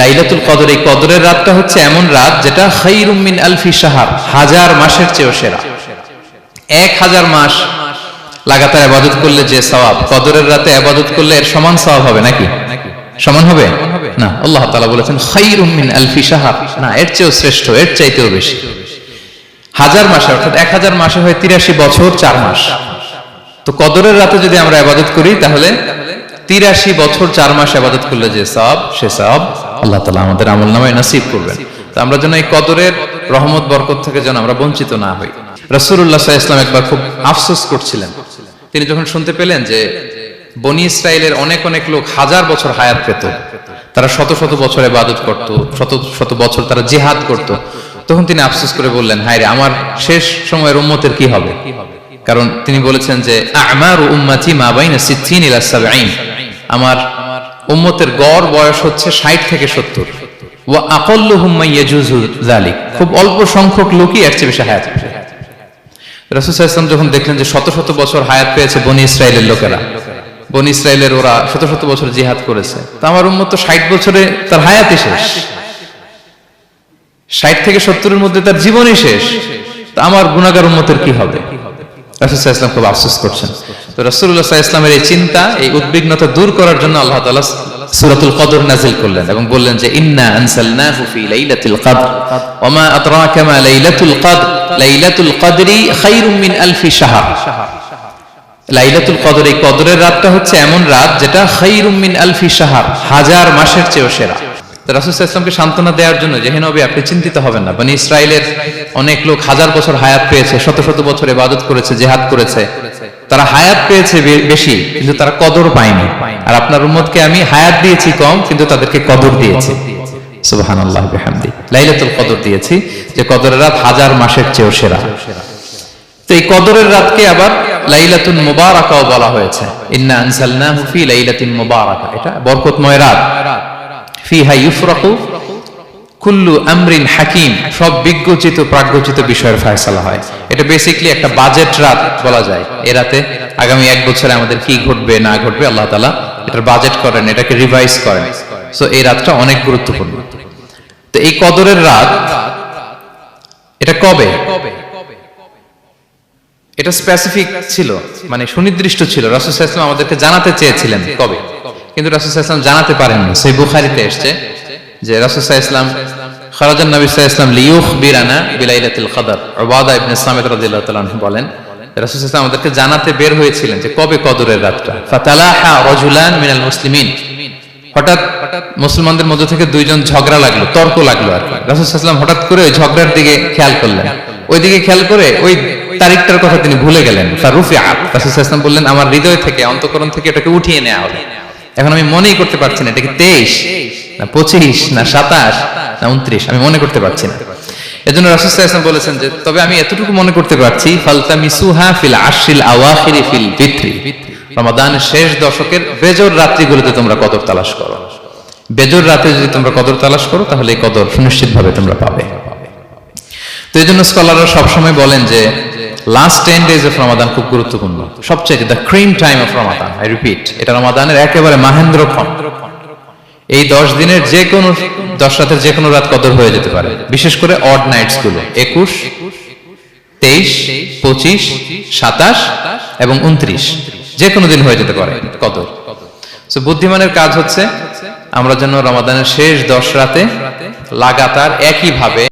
লাইলাতুল কদর, এই কদরের রাতটা হচ্ছে এমন রাত যেটা খায়রুম মিন আলফি শাহর, হাজার মাসের চেয়েও সেরা। 1000 মাস লাগাতার ইবাদত করলে যে সওয়াব, কদরের রাতে ইবাদত করলে এর সমান সওয়াব হবে নাকি? সমান হবে না। আল্লাহ তাআলা বলেছেন খায়রুম মিন আলফি শাহর, না, এর চেয়েও শ্রেষ্ঠ, এর চাইতেও বেশি। 1000 মাসে, অর্থাৎ 1000 মাসে হয় 83 বছর 4 মাস। তো কদরের রাতে যদি আমরা ইবাদত করি তাহলে 83 বছর 4 মাস ইবাদত করলে যে সওয়াব, সে সওয়াব আল্লাহ তাআলা আমাদের আমলনামায় নসিব করবেন। তো আমরা যেন এই কদরের রহমত বরকত থেকে যেন আমরা বঞ্চিত না হই। রাসূলুল্লাহ সাল্লাল্লাহু আলাইহি ওয়াসাল্লাম একবার খুব আফসোস করছিলেন। তিনি যখন শুনতে পেলেন যে বনি ইসরাইলের অনেক অনেক লোক 1000 বছর হায়াত পেত, তারা শত শত বছর ইবাদত করত, শত শত বছর তারা জিহাদ করত, তখন তিনি আফসোস করে বললেন, হায় রে, আমার শেষ সময়ের উম্মতের কি হবে? কারণ তিনি বলেছেন যে আমারু উম্মতি মা বাইনা 60 ইলা 70, আমার উম্মতের গড় বয়স হচ্ছে 60 থেকে 70। ওয়া আকাল্লুহুম মান ইয়াজুজু যালিক, খুব অল্প সংখ্যক লোকই এর চেয়ে বেশি হায়াত পাবে। রাসূল সাল্লাল্লাহু আলাইহি ওয়াসাল্লাম যখন দেখলেন যে শত শত বছর হায়াত পেয়েছে বনি ইসরাইলের লোকেরা, বনি ইসরাইলের ওরা শত শত বছর জিহাদ করেছে, তো আমার উম্মত তো 60 বছরে তার হায়াতই শেষ, 60 থেকে 70 এর মধ্যে তার জীবনই শেষ, তো আমার গুনাহগার উম্মতের কি হবে? রাসূল সাল্লাল্লাহু আলাইহি ওয়াসাল্লাম খুব আফসোস করছেন। তো রাসূলুল্লাহ সাল্লাল্লাহু আলাইহি ওয়াসাল্লামের এই চিন্তা, এই উদ্বিগ্নতা দূর করার জন্য আল্লাহ তাআলা সূরাতুল কদর নাযিল করলেন এবং বললেন যে ইন্না আনসালনাহু ফি লাইলাতিল কদর ওয়া মা আদরাকা মা লাইলাতুল কদর লাইলাতুল কদরি খায়রুম মিন আলফি শাহর। লাইলাতুল কদর, এই কদরের রাতটা হচ্ছে এমন রাত যেটা খায়রুম মিন আলফি শাহর, হাজার মাসের চেয়েও সেরা। রাসূল সাল্লাল্লাহু আলাইহি ওয়াসাল্লামকে সান্ত্বনা দেওয়ার জন্য যে হে নবী, আপনি চিন্তিত হবেন না, বনি ইসরাইলের অনেক লোক 1000 বছর হায়াত পেয়েছে, শত শত বছর ইবাদত করেছে, জিহাদ করেছে, তারা হায়াত পেয়েছে বেশি কিন্তু তারা কদর পায়নি, আর আপনার উম্মতকে আমি হায়াত দিয়েছি কম কিন্তু তাদেরকে কদর দিয়েছি। সুবহানাল্লাহ বিহামদি, লাইলাতুল কদর দিয়েছি, যে কদরের রাত 1000 মাসের চেয়েও সেরা। তো এই কদরের রাতকে আবার লাইলাতুল মুবারাকাও বলা হয়েছে। ইন্না আনসালনাহু ফি লাইলাতিন মুবারাকা, এটা বরকতময় রাত। ফিহা ইউফরাকু কুল্লু আমরিন হাকিম, সব বিজ্ঞচিত প্রাজ্ঞচিত বিষয়ের ফয়সালা হয়। এটা বেসিক্যালি একটা বাজেট রাত বলা যায়। এই রাতে আগামী 1 বছরে আমাদের কি ঘটবে না ঘটবে আল্লাহ তাআলা এটার বাজেট করেন, এটাকে রিভাইজ করেন। সো এই রাতটা অনেক গুরুত্বপূর্ণ। তো এই কদরের রাত, এটা কবে? এটা স্পেসিফিক ছিল, মানে সুনির্দিষ্ট ছিল। রাসূল সাল্লাল্লাহু আলাইহি ওয়াসাল্লাম আমাদেরকে জানাতে চেয়েছিলেন কবে, কিন্তু রাসূল সাল্লাল্লাহু আলাইহি ওয়াসাল্লাম জানাতে পারেননি। সহিহ বুখারীতে এসেছে যে রাসূল সাল্লাল্লাহু আলাইহি ওয়াসাল্লাম খারাজান নবী সাল্লাল্লাহু আলাইহি ওয়াসাল্লাম লিয়ুখবিরানা বিলাইলাতিল কদর। উবাদা ইবনে সামিত রাদিয়াল্লাহু তাআলা আনহু বলেন, রাসূল সাল্লাল্লাহু আলাইহি ওয়াসাল্লাম আমাদেরকে জানাতে বের হয়েছিলেন যে কবে কদরের রাতটা। ফাতালাহা রাজুলান মিনাল মুসলিমিন, হঠাৎ মুসলমানদের মধ্যে থেকে দুইজন ঝগড়া লাগলো, তর্ক লাগলো আর কি। রাসূল সাল্লাল্লাহু আলাইহি ওয়াসাল্লাম হঠাৎ করে ওই ঝগড়ার দিকে খেয়াল করলেন, ওইদিকে খেয়াল করে ওই তারিখটার কথা তিনি ভুলে গেলেন। ফারুফিআত, রাসূল সাল্লাল্লাহু আলাইহি ওয়াসাল্লাম বললেন, আমার হৃদয় থেকে, অন্তঃকরণ থেকে এটাকে উঠিয়ে নেওয়া হবে। এখন আমি মনেই করতে পারছি না এটা কি 23 না 25 না 27 না 29, আমি মনে করতে পারছি না। এজন্য রাসূল সাল্লাল্লাহু আলাইহি ওয়াসাল্লাম বলেছেন যে তবে আমি এতটুকু মনে করতে পারছি, ফালতামিসুহা ফিল আশরিল আওয়াখিরি ফিল বিত্রি, রমাদানের শেষ দশকের বেজর রাত্রিগুলোতে তোমরা কদর তালাশ করো। বেজর রাতে যদি তোমরা কদর তালাশ করো তাহলে এই কদর সুনিশ্চিতভাবে তোমরা পাবে। তো এইজন্য স্কলাররা সবসময় বলেন যে লাস্ট 10 days অফ রমাদান খুব গুরুত্বপূর্ণ, সবচেয়ে the cream time of Ramadan. I repeat, এটা রমাদানের একেবারে মাহেন্দ্রক্ষণ। এই 10 দিনের যে কোনো 10 রাতের যে কোনো রাত কদর হয়ে যেতে পারে, বিশেষ করে অড নাইটস গুলো 21, 23, 25, 27 এবং 29, যে কোনো দিন হয়ে যেতে পারে কদর। সো বুদ্ধিমানের কাজ হচ্ছে আমরা যেন রমাদানের শেষ 10 রাতে লাগাতার একইভাবে